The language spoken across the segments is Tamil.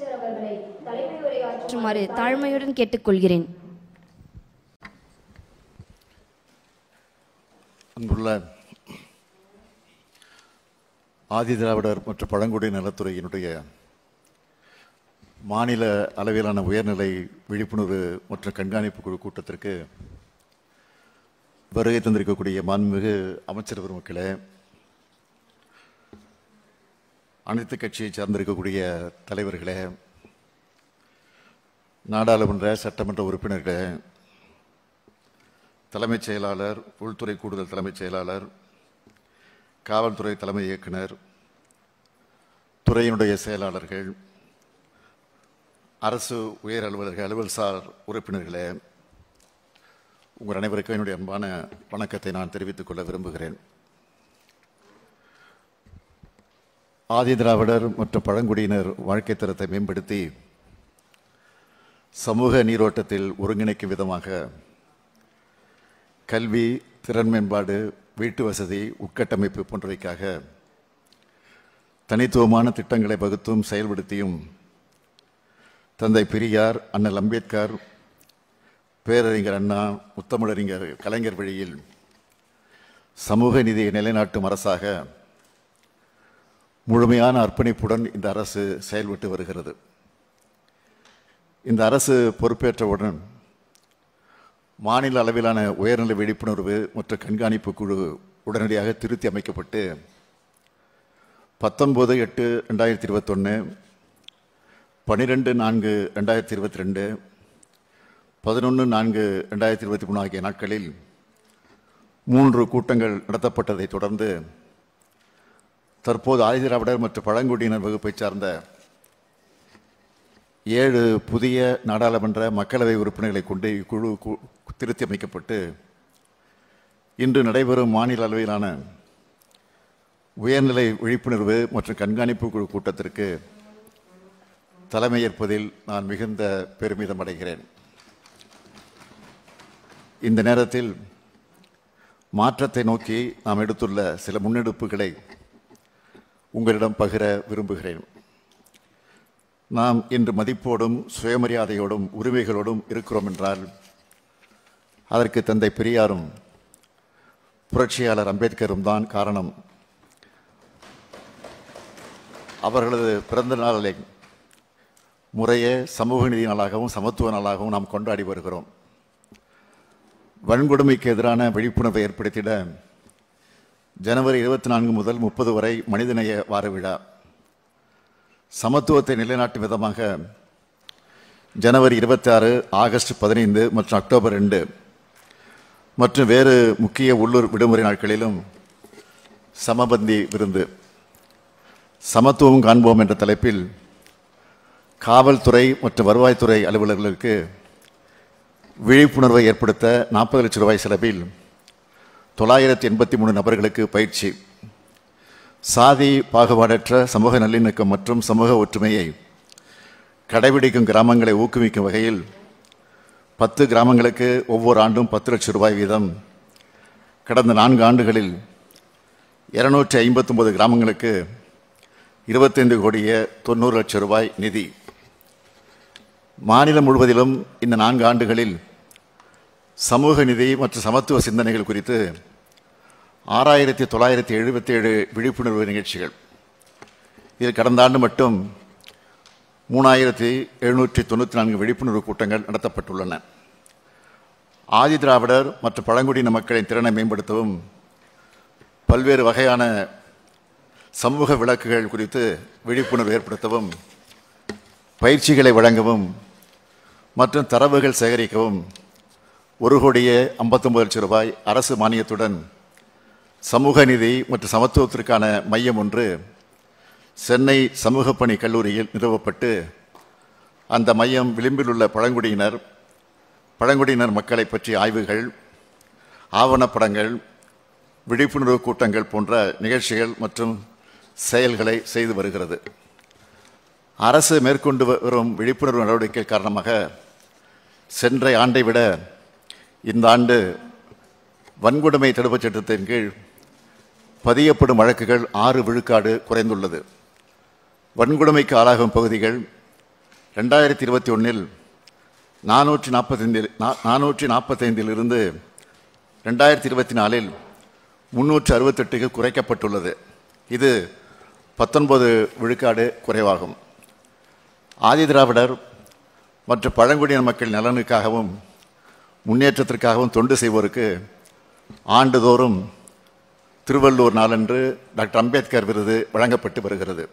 அமைச்சர் அவர்களை தலைமை உரையாற்றுமாறு தாழ்மையுடன் கேட்டுக்கொள்கிறேன். அன்புள்ள ஆதிதிராவிடர் மற்றும் பழங்குடியினர் நலத்துறையினுடைய மாநில அளவிலான உயர்நிலை விழிப்புணர்வு மற்றும் கண்காணிப்பு குழு கூட்டத்திற்கு வருகை தந்திருக்கக்கூடிய மாண்புமிகு அமைச்சர் பெருமக்களே, அனைத்து கட்சியை சார்ந்திருக்கக்கூடிய தலைவர்களே, நாடாளுமன்ற சட்டமன்ற உறுப்பினர்களே, தலைமைச் செயலாளர், உள்துறை கூடுதல் தலைமைச் செயலாளர், காவல்துறை தலைமை இயக்குனர், துறையினுடைய செயலாளர்கள், அரசு உயர் அலுவலர்கள், அலுவல்சார் உறுப்பினர்களே, உங்கள் அனைவருக்கும் என்னுடைய அன்பான வணக்கத்தை நான் தெரிவித்துக் கொள்ள விரும்புகிறேன். ஆதிதிராவிடர் மற்றும் பழங்குடியினர் வாழ்க்கை தரத்தை மேம்படுத்தி சமூக நீரோட்டத்தில் ஒருங்கிணைக்கும் விதமாக கல்வி, திறன் மேம்பாடு, வீட்டு வசதி, உட்கட்டமைப்பு போன்றவைக்காக தனித்துவமான திட்டங்களை வகுத்தும் செயல்படுத்தியும் தந்தை பெரியார், அண்ணல் அம்பேத்கர், பேரறிஞர் அண்ணா, முத்தமிழறிஞர் கலைஞர் வழியில் சமூக நீதியை நிலைநாட்டும் அரசாக முழுமையான அர்ப்பணிப்புடன் இந்த அரசு செயல்பட்டு வருகிறது. இந்த அரசு பொறுப்பேற்றவுடன் மாநில அளவிலான உயர்நிலை விழிப்புணர்வு மற்றும் கண்காணிப்பு குழு உடனடியாக திருத்தி அமைக்கப்பட்டு 19/8/2021, 12/4/2022, 11/4/2023 ஆகிய நாட்களில் 3 கூட்டங்கள் நடத்தப்பட்டதை தொடர்ந்து தற்போது ஆதிதிராவிடர் மற்றும் பழங்குடியினர் வகுப்பை சார்ந்த 7 புதிய நாடாளுமன்ற மக்களவை உறுப்பினர்களை கொண்டு இக்குழு திருத்தி அமைக்கப்பட்டு இன்று நடைபெறும் மாநில அளவிலான உயர்நிலை விழிப்புணர்வு மற்றும் கண்காணிப்பு குழு கூட்டத்திற்கு தலைமையேற்பதில் நான் மிகுந்த பெருமிதம் அடைகிறேன். இந்த நேரத்தில் மாற்றத்தை நோக்கி நாம் எடுத்துள்ள சில முன்னெடுப்புகளை உங்களிடம் பகிர விரும்புகிறேன். நாம் இன்று மதிப்போடும் சுயமரியாதையோடும் உரிமைகளோடும் இருக்கிறோம் என்றால் அதற்கு தந்தை பெரியாரும் புரட்சியாளர் அம்பேத்கரும் தான் காரணம். அவர்களது பிறந்த நாளை முறையே சமூக நீதி நாளாகவும் சமத்துவ நாளாகவும் நாம் கொண்டாடி வருகிறோம். வன்கொடுமைக்கு எதிரான விழிப்புணர்வை ஏற்படுத்திட ஜனவரி 24 முதல் 30 வரை மனிதநேய வார விழா, சமத்துவத்தை நிலைநாட்டும் விதமாக ஜனவரி 26, ஆகஸ்ட் 15 மற்றும் அக்டோபர் 2 மற்றும் வேறு முக்கிய உள்ளூர் விடுமுறை நாட்களிலும் சமபந்தி விருந்து, சமத்துவம் காண்போம் என்ற தலைப்பில் காவல்துறை மற்றும் வருவாய்த்துறை அலுவலர்களுக்கு விழிப்புணர்வை ஏற்படுத்த 40 லட்சம் ரூபாய் செலவில் 983 நபர்களுக்கு பயிற்சி, சாதி பாகுபாடற்ற சமூக நல்லிணக்கம் மற்றும் சமூக ஒற்றுமையை கடைபிடிக்கும் கிராமங்களை ஊக்குவிக்கும் வகையில் 10 கிராமங்களுக்கு ஒவ்வொரு ஆண்டும் 10 லட்சம் ரூபாய் வீதம், கடந்த 4 ஆண்டுகளில் 259 கிராமங்களுக்கு 25,90 லட்சம் ரூபாய் நிதி. மாநிலம் முழுவதிலும் இந்த 4 ஆண்டுகளில் சமூக நீதி மற்றும் சமத்துவ சிந்தனைகள் குறித்து 6,977 விழிப்புணர்வு நிகழ்ச்சிகள். இதில் கடந்த ஆண்டு மட்டும் 3,794 விழிப்புணர்வு கூட்டங்கள் நடத்தப்பட்டுள்ளன. ஆதிதிராவிடர் மற்றும் பழங்குடியின மக்களின் திறனை மேம்படுத்தவும் பல்வேறு வகையான சமூக விளக்குகள் குறித்து விழிப்புணர்வு ஏற்படுத்தவும், பயிற்சிகளை வழங்கவும் மற்றும் தரவுகள் சேகரிக்கவும் 1,59 லட்சம் ரூபாய் அரசு மானியத்துடன் சமூக நீதி மற்றும் சமத்துவத்திற்கான மையம் ஒன்று சென்னை சமூக பணி கல்லூரியில் நிறுவப்பட்டு அந்த மையம் விளிம்பில் உள்ள பழங்குடியினர் மக்களை பற்றிய ஆய்வுகள், ஆவணப்படங்கள், விழிப்புணர்வு கூட்டங்கள் போன்ற நிகழ்ச்சிகள் மற்றும் செயல்களை செய்து வருகிறது. அரசு மேற்கொண்டு வரும் விழிப்புணர்வு நடவடிக்கை காரணமாக சென்ற ஆண்டை விட இந்த ஆண்டு வன்கொடுமை தடுப்புச் சட்டத்தின் கீழ் பதியப்படும் வழக்குகள் 6 விழுக்காடு குறைந்துள்ளது. வன்கொடுமைக்கு ஆளாகும் பகுதிகள் 2021 445 2024 368க்கு குறைக்கப்பட்டுள்ளது. இது 19 விழுக்காடு குறைவாகும். ஆதிதிராவிடர் மற்றும் பழங்குடியின மக்கள் நலனுக்காகவும் முன்னேற்றத்திற்காகவும் தொண்டு செய்வோருக்கு ஆண்டுதோறும் திருவள்ளூர் நாளன்று டாக்டர் அம்பேத்கர் விருது வழங்கப்பட்டு வருகிறது.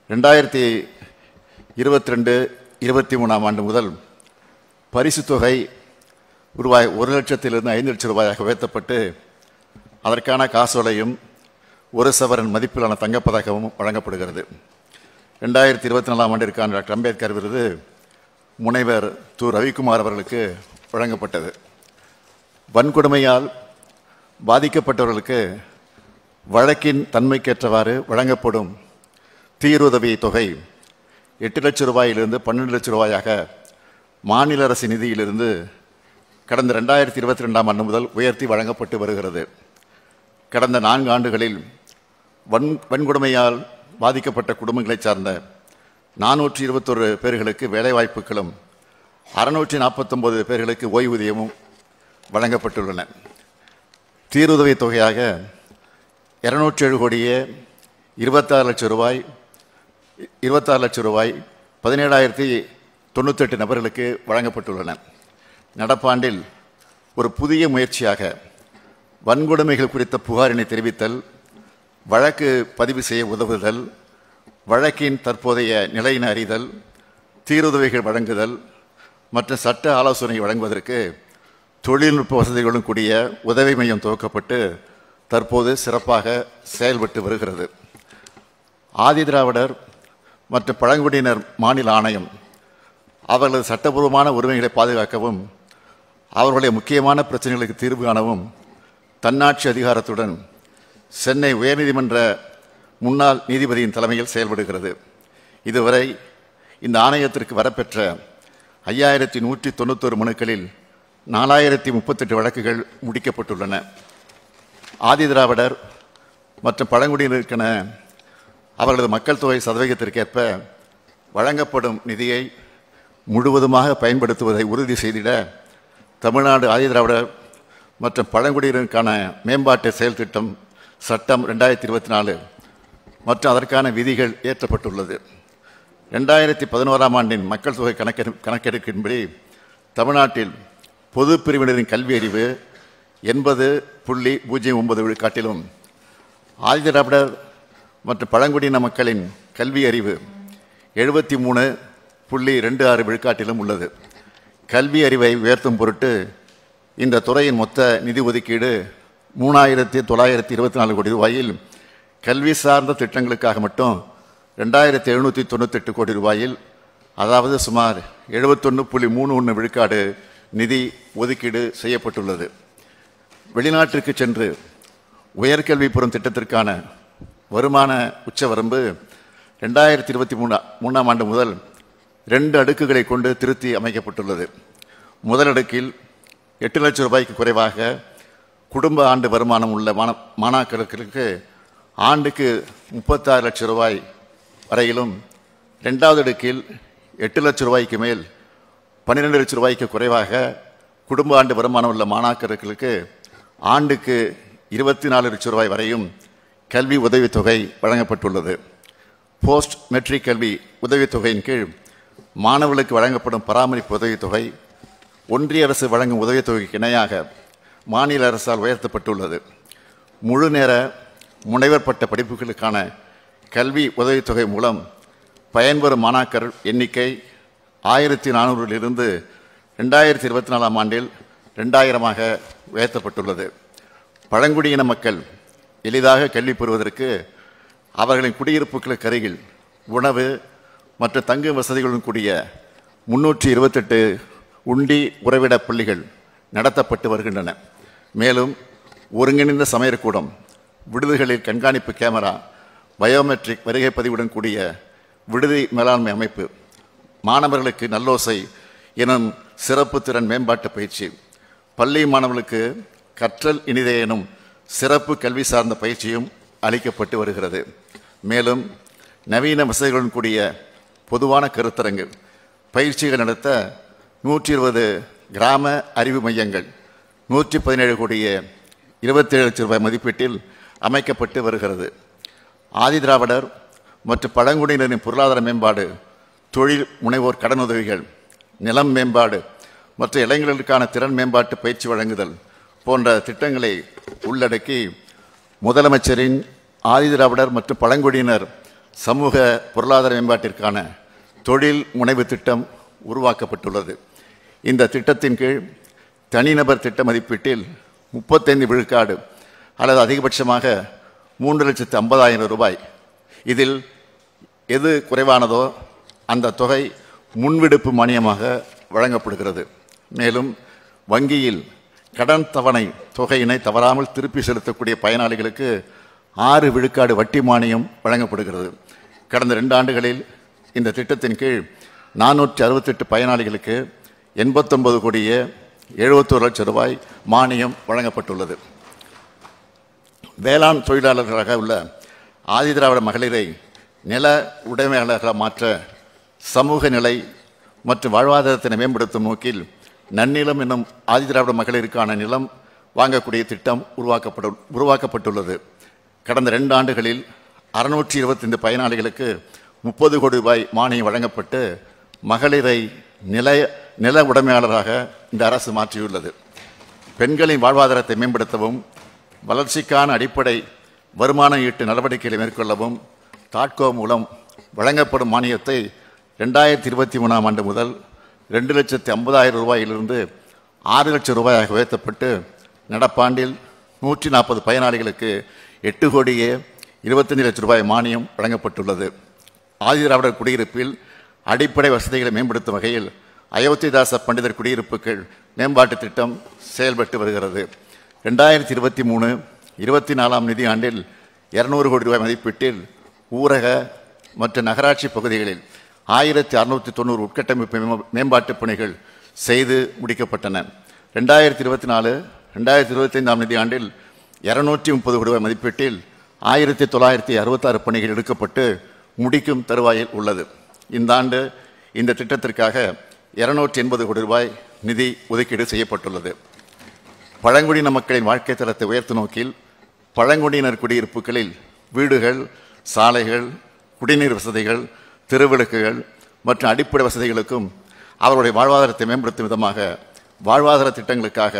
2022-23 ஆண்டு முதல் பரிசு தொகை ரூபாய் 1 லட்சத்திலிருந்து 5 லட்சம் ரூபாயாக உயர்த்தப்பட்டு அதற்கான காசோலையும் 1 சவரன் மதிப்பிலான தங்கப்பதக்கமும் வழங்கப்படுகிறது. 2024 ஆண்டிற்கான டாக்டர் அம்பேத்கர் விருது முனைவர் து. ரவிக்குமார் அவர்களுக்கு வழங்கப்பட்டது. வன்கொடுமையால் பாதிக்கப்பட்டவர்களுக்கு வழக்கின் தன்மைக்கேற்றவாறு வழங்கப்படும் தீருதவி தொகை 8 லட்சம் ரூபாயிலிருந்து 12 லட்சம் ரூபாயாக மாநில அரசு நிதியிலிருந்து கடந்த 2022 ஆண்டு முதல் உயர்த்தி வழங்கப்பட்டு வருகிறது. கடந்த 4 ஆண்டுகளில் வன்கொடுமையால் பாதிக்கப்பட்ட குடும்பங்களைச் சார்ந்த 421 பேர்களுக்கு வேலைவாய்ப்புகளும் 649 பேர்களுக்கு ஓய்வூதியமும் வழங்கப்பட்டுள்ளன. தீருதவி தொகையாக 207 கோடியே 26 லட்சம் ரூபாய் 17,098 நபர்களுக்கு வழங்கப்பட்டுள்ளன. நடப்பாண்டில் ஒரு புதிய முயற்சியாக வன்கொடுமைகள் குறித்த புகாரினை தெரிவித்தல், வழக்கு பதிவு செய்ய உதவுதல், வழக்கின் தற்போதைய நிலையினை அறிதல், தீருதவிகள் வழங்குதல் மற்றும் சட்ட ஆலோசனை வழங்குவதற்கு தொழில்நுட்ப வசதிகளுடன் கூடிய உதவி மையம் துவக்கப்பட்டு தற்போது சிறப்பாக செயல்பட்டு வருகிறது. ஆதிதிராவிடர் மற்றும் பழங்குடியினர் மாநில ஆணையம் அவர்களது சட்டபூர்வமான உரிமைகளை பாதுகாக்கவும் அவர்களுடைய முக்கியமான பிரச்சனைகளுக்கு தீர்வு காணவும் தன்னாட்சி அதிகாரத்துடன் சென்னை உயர்நீதிமன்ற முன்னாள் நீதிபதியின் தலைமையில் செயல்படுகிறது. இதுவரை இந்த ஆணையத்திற்கு வரப்பெற்ற 5191 மனுக்களில் 4038 வழக்குகள் முடிக்கப்பட்டுள்ளன. ஆதிதிராவிடர் மற்றும் பழங்குடியினருக்கென அவர்களது மக்கள் தொகை சதவீதத்திற்கேற்ப வழங்கப்படும் நிதியை முழுவதுமாக பயன்படுத்துவதை உறுதி செய்திட தமிழ்நாடு ஆதிதிராவிடர் மற்றும் பழங்குடியினருக்கான மேம்பாட்டு செயல் திட்டம் சட்டம் 2024 மற்றும் அதற்கான விதிகள் இயற்றப்பட்டுள்ளது. 2011 ஆண்டின் மக்கள் தொகை கணக்கெடுப்பின்படி தமிழ்நாட்டில் பொது பிரிவினரின் கல்வி அறிவு 80.09 விழுக்காட்டிலும் ஆதிதிராவிடர் மற்றும் பழங்குடியின மக்களின் கல்வி அறிவு 73.26 விழுக்காட்டிலும் உள்ளது. கல்வி அறிவை உயர்த்தும் பொருட்டு இந்த துறையின் மொத்த நிதி ஒதுக்கீடு 3,924 கோடி ரூபாயில் கல்வி சார்ந்த திட்டங்களுக்காக மட்டும் 2,798 கோடி ரூபாயில், அதாவது சுமார் 71.31 விழுக்காடு நிதி ஒதுக்கீடு செய்யப்பட்டுள்ளது. வெளிநாட்டிற்கு சென்று உயர்கல்வி பெறும் திட்டத்திற்கான வருமான உச்சவரம்பு 2023 ஆண்டு முதல் 2 அடுக்குகளை கொண்டு திருத்தி அமைக்கப்பட்டுள்ளது. முதல் அடுக்கில் 8 லட்சம் ரூபாய்க்கு குறைவாக குடும்ப ஆண்டு வருமானம் உள்ள மாணாக்கருக்கு ஆண்டுக்கு 36 லட்சம் ரூபாய் வரையிலும், 2வது அடுக்கில் 8 லட்சம் ரூபாய்க்கு மேல் 12 லட்சம் ரூபாய்க்கு குறைவாக குடும்ப ஆண்டு வருமானம் உள்ள மாணாக்கருக்கு ஆண்டுக்கு 24 லட்சம் ரூபாய் வரையும் கல்வி உதவித்தொகை வழங்கப்பட்டுள்ளது. போஸ்ட் மெட்ரிக் கல்வி உதவித்தொகையின் கீழ் மாணவர்களுக்கு வழங்கப்படும் பராமரிப்பு உதவித்தொகை ஒன்றிய அரசு வழங்கும் உதவித்தொகைக்கு இணையாக மாநில அரசால் உயர்த்தப்பட்டுள்ளது. முழு நேர முனைவர் பட்ட படிப்புகளுக்கான கல்வி உதவித்தொகை மூலம் பயன்பெறும் மாணாக்கர் எண்ணிக்கை 1400 2024 ஆண்டில் 2000 உயர்த்தப்பட்டுள்ளது. பழங்குடியின மக்கள் எளிதாக கல்வி பெறுவதற்கு அவர்களின் குடியிருப்புகளுக்கு அருகில் உணவு மற்றும் தங்கும் வசதிகளுடன் கூடிய 328 உண்டி உறைவிட பள்ளிகள் நடத்தப்பட்டு வருகின்றன. மேலும் ஒருங்கிணைந்த சமையற்கூடம், விடுதிகளில் கண்காணிப்பு கேமரா, பயோமெட்ரிக் வருகை பதிவுடன் கூடிய விடுதி மேலாண்மை அமைப்பு, மாணவர்களுக்கு நல்லோசை எனும் சிறப்பு திறன் மேம்பாட்டு பயிற்சி, பள்ளி மாணவர்களுக்கு கற்றல் இனிதே எனும் சிறப்பு கல்வி சார்ந்த பயிற்சியும் அளிக்கப்பட்டு வருகிறது. மேலும் நவீன வசதிகளுடன் கூடிய பொதுவான கருத்தரங்கு, பயிற்சிகள் நடத்த 120 கிராம அறிவு மையங்கள் 117 கோடியே 27 லட்சம் ரூபாய் மதிப்பீட்டில் அமைக்கப்பட்டு வருகிறது. ஆதிதிராவிடர் மற்றும் பழங்குடியினரின் பொருளாதார மேம்பாடு, தொழில் முனைவோர் கடனுதவிகள், நிலம் மேம்பாடு மற்றும் இளைஞர்களுக்கான திறன் மேம்பாட்டு பயிற்சி வழங்குதல் போன்ற திட்டங்களை உள்ளடக்கி முதலமைச்சரின் ஆதிதிராவிடர் மற்றும் பழங்குடியினர் சமூக பொருளாதார மேம்பாட்டிற்கான தொழில் முனைவு திட்டம் உருவாக்கப்பட்டுள்ளது. இந்த திட்டத்தின் கீழ் தனிநபர் திட்ட மதிப்பீட்டில் 35 விழுக்காடு அல்லது அதிகபட்சமாக 3,50,000 ரூபாய். இதில் எது குறைவானதோ அந்த தொகை முன்விடுப்பு மானியமாக வழங்கப்படுகிறது. மேலும் வங்கியில் கடன் தவணை தொகையினை தவறாமல் திருப்பி செலுத்தக்கூடிய பயனாளிகளுக்கு 6 விழுக்காடு வட்டி மானியம் வழங்கப்படுகிறது. கடந்த 2 ஆண்டுகளில் இந்த திட்டத்தின் கீழ் 468 பயனாளிகளுக்கு 89 கோடியே 71 லட்சம் ரூபாய் மானியம் வழங்கப்பட்டுள்ளது. வேளாண் தொழிலாளர்களாக உள்ள ஆதிதிராவிட மகளிரை நில உடைமையாளர்களாக மாற்ற சமூக நிலை மற்றும் வாழ்வாதாரத்தினை மேம்படுத்தும் நோக்கில் நன்னிலம் என்னும் ஆதிதிராவிட மகளிருக்கான நிலம் வாங்கக்கூடிய திட்டம் உருவாக்கப்பட்டுள்ளது. கடந்த 2 ஆண்டுகளில் 625 பயனாளிகளுக்கு 30 கோடி ரூபாய் மானியம் வழங்கப்பட்டு மகளிரை நில உடைமையாளராக இந்த அரசு மாற்றியுள்ளது. பெண்களின் வாழ்வாதாரத்தை மேம்படுத்தவும் வளர்ச்சிக்கான அடிப்படை வருமான ஈட்டு நடவடிக்கைகளை மேற்கொள்ளவும் தாட்கோ மூலம் வழங்கப்படும் மானியத்தை 2023ஆம் ஆண்டு முதல் 2,50,000 ரூபாயிலிருந்து 6 லட்சம் ரூபாயாக உயர்த்தப்பட்டு நடப்பாண்டில் 140 பயனாளிகளுக்கு 8 கோடியே 25 லட்சம் ரூபாய் மானியம் வழங்கப்பட்டுள்ளது. ஆதிதிராவிடர் குடியிருப்பில் அடிப்படை வசதிகளை மேம்படுத்தும் வகையில் அயோத்திதாச பண்டிதர் குடியிருப்புகள் மேம்பாட்டு திட்டம் செயல்பட்டு வருகிறது. 2023-24ஆம் நிதியாண்டில் 200 கோடி ரூபாய் மதிப்பீட்டில் ஊரக மற்றும் நகராட்சி பகுதிகளில் 1690 உட்கட்டமைப்பு மேம்பாட்டுப் பணிகள் செய்து முடிக்கப்பட்டன. 2024-2025ஆம் நிதியாண்டில் 230 கோடி ரூபாய் மதிப்பீட்டில் 1966 பணிகள் எடுக்கப்பட்டு முடிக்கும் தருவாயில் உள்ளது. இந்த ஆண்டு இந்த திட்டத்திற்காக 280 கோடி ரூபாய் நிதி ஒதுக்கீடு செய்யப்பட்டுள்ளது. பழங்குடியின மக்களின் வாழ்க்கை தரத்தை உயர்த்தும் நோக்கில் பழங்குடியினர் குடியிருப்புகளில் வீடுகள், சாலைகள், குடிநீர் வசதிகள், தெருவிளக்குகள் மற்றும் அடிப்படை வசதிகளுக்கும் அவருடைய வாழ்வாதாரத்தை மேம்படுத்தும் விதமாக வாழ்வாதார திட்டங்களுக்காக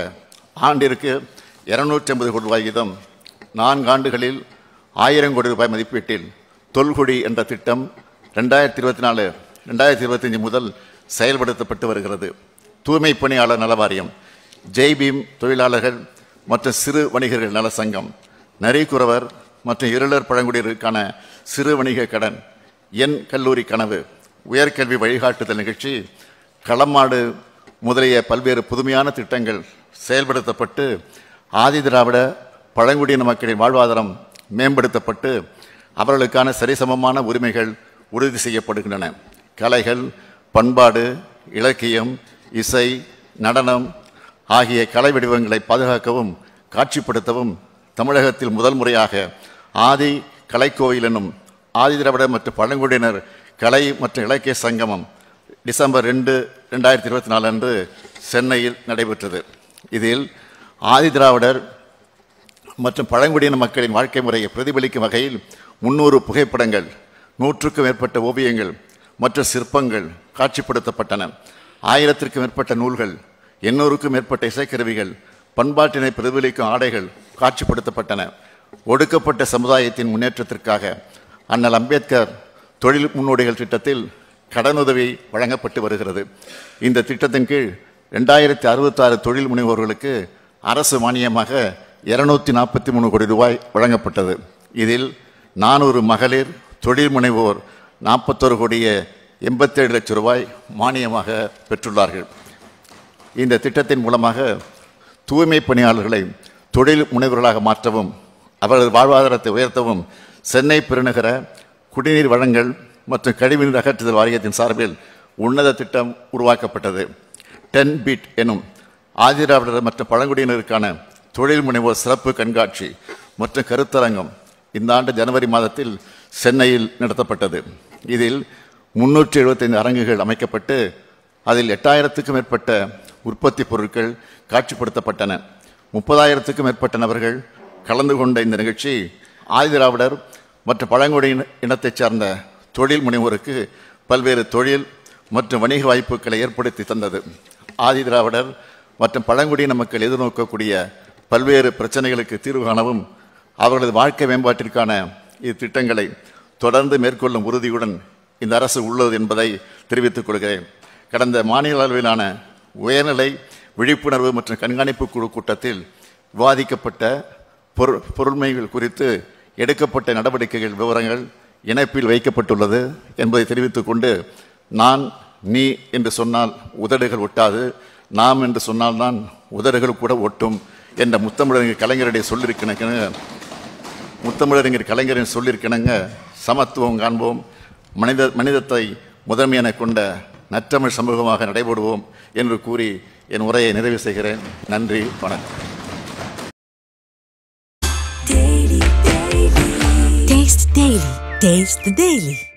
ஆண்டிற்கு 250 கோடி ரூபாய் வீதம் 4 ஆண்டுகளில் 1000 கோடி ரூபாய் மதிப்பீட்டில் தொல்குடி என்ற திட்டம் 2024-2025 முதல் செயல்படுத்தப்பட்டு வருகிறது. தூய்மை பணியாளர் நல வாரியம், ஜெய்பீம் தொழிலாளர்கள் மற்றும் சிறு வணிகர்கள் நல சங்கம், நரிக்குறவர் மற்றும் இருளர் பழங்குடியினருக்கான சிறு வணிக கடன், என் கல்லூரி கனவு, உயர்கல்வி வழிகாட்டுதல் நிகழ்ச்சி, களமாடு முதலிய பல்வேறு புதுமையான திட்டங்கள் செயல்படுத்தப்பட்டு ஆதிதிராவிட பழங்குடியின மக்களின் வாழ்வாதாரம் மேம்படுத்தப்பட்டு அவர்களுக்கான சரிசமமான உரிமைகள் உறுதி செய்யப்படுகின்றன. கலைகள், பண்பாடு, இலக்கியம், இசை, நடனம் ஆகிய கலை வடிவங்களை பாதுகாக்கவும் காட்சிப்படுத்தவும் தமிழகத்தில் முதல் முறையாக ஆதி கலைக்கோயில் என்னும் ஆதிதிராவிட மற்றும் பழங்குடியினர் கலை மற்றும் இலக்கிய சங்கமம் டிசம்பர் 2, 2024 அன்று சென்னையில் நடைபெற்றது. இதில் ஆதிதிராவிடர் மற்றும் பழங்குடியின மக்களின் வாழ்க்கை முறையை பிரதிபலிக்கும் வகையில் 300 புகைப்படங்கள், 100க்கும் மேற்பட்ட ஓவியங்கள் மற்றும் சிற்பங்கள் காட்சிப்படுத்தப்பட்டன. 1000க்கும் மேற்பட்ட நூல்கள், 800க்கும் மேற்பட்ட இசைக்கருவிகள், பண்பாட்டினை பிரதிபலிக்கும் ஆடைகள் காட்சிப்படுத்தப்பட்டன. ஒடுக்கப்பட்ட சமுதாயத்தின் முன்னேற்றத்திற்காக அண்ணல் அம்பேத்கர் தொழில் முன்னோடிகள் திட்டத்தில் கடனுதவி வழங்கப்பட்டு வருகிறது. இந்த திட்டத்தின் கீழ் 2066 தொழில் முனைவோர்களுக்கு அரசு மானியமாக 243 கோடி ரூபாய் வழங்கப்பட்டது. இதில் 400 மகளிர் தொழில் முனைவோர் 41 கோடியே 87 லட்சம் ரூபாய் மானியமாக பெற்றுள்ளார்கள். இந்த திட்டத்தின் மூலமாக தூய்மை பணியாளர்களை தொழில் முனைவர்களாக மாற்றவும் அவர்களது வாழ்வாதாரத்தை உயர்த்தவும் சென்னை பெருநகர குடிநீர் வழங்கல் மற்றும் கழிவுநீர் அகற்றுதல் வாரியத்தின் சார்பில் உன்னத திட்டம் உருவாக்கப்பட்டது. 10 பீட் எனும் ஆதிதிராவிடர் மற்றும் பழங்குடியினருக்கான தொழில் முனைவோர் சிறப்பு கண்காட்சி மற்றும் கருத்தரங்கம் இந்த ஆண்டு ஜனவரி மாதத்தில் சென்னையில் நடத்தப்பட்டது. இதில் 375 அரங்குகள் அமைக்கப்பட்டு அதில் 8000க்கும் மேற்பட்ட உற்பத்தி பொருட்கள் காட்சிப்படுத்தப்பட்டன. 30,000க்கும் மேற்பட்ட நபர்கள் கலந்து கொண்ட இந்த நிகழ்ச்சி ஆதிதிராவிடர் மற்றும் பழங்குடி இனத்தைச் சார்ந்த தொழில் முனைவோருக்கு பல்வேறு தொழில் மற்றும் வணிக வாய்ப்புகளை ஏற்படுத்தி தந்தது. ஆதிதிராவிடர் மற்றும் பழங்குடியின மக்கள் எதிர்நோக்கக்கூடிய பல்வேறு பிரச்சனைகளுக்கு தீர்வு காணவும் அவர்களது வாழ்க்கை மேம்பாட்டிற்கான இத்திட்டங்களை தொடர்ந்து மேற்கொள்ளும் உறுதியுடன் இந்த அரசு உள்ளது என்பதை தெரிவித்துக் கொள்கிறேன். கடந்த மாநில அளவிலான உயர்நிலை விழிப்புணர்வு மற்றும் கண்காணிப்பு குழு கூட்டத்தில் விவாதிக்கப்பட்ட பொருண்மைகள் குறித்து எடுக்கப்பட்ட நடவடிக்கைகள் விவரங்கள் இணைப்பில் வைக்கப்பட்டுள்ளது என்பதை தெரிவித்துக் கொண்டு, நான் நீ என்று சொன்னால் உதடுகள் ஒட்டாது, நாம் என்று சொன்னால்தான் உதடுகள் கூட ஒட்டும் என்ற முத்தமிழறிஞர் கலைஞரின் சொல்லியிருக்கிணங்க சமத்துவம் காண்போம், மனிதத்தை முதன்மையென கொண்ட நற்றமிழ் சமூகமாக நடைபெறுவோம் என்று கூறி என் உரையை நிறைவு செய்கிறேன். நன்றி, வணக்கம். Taste the Daily.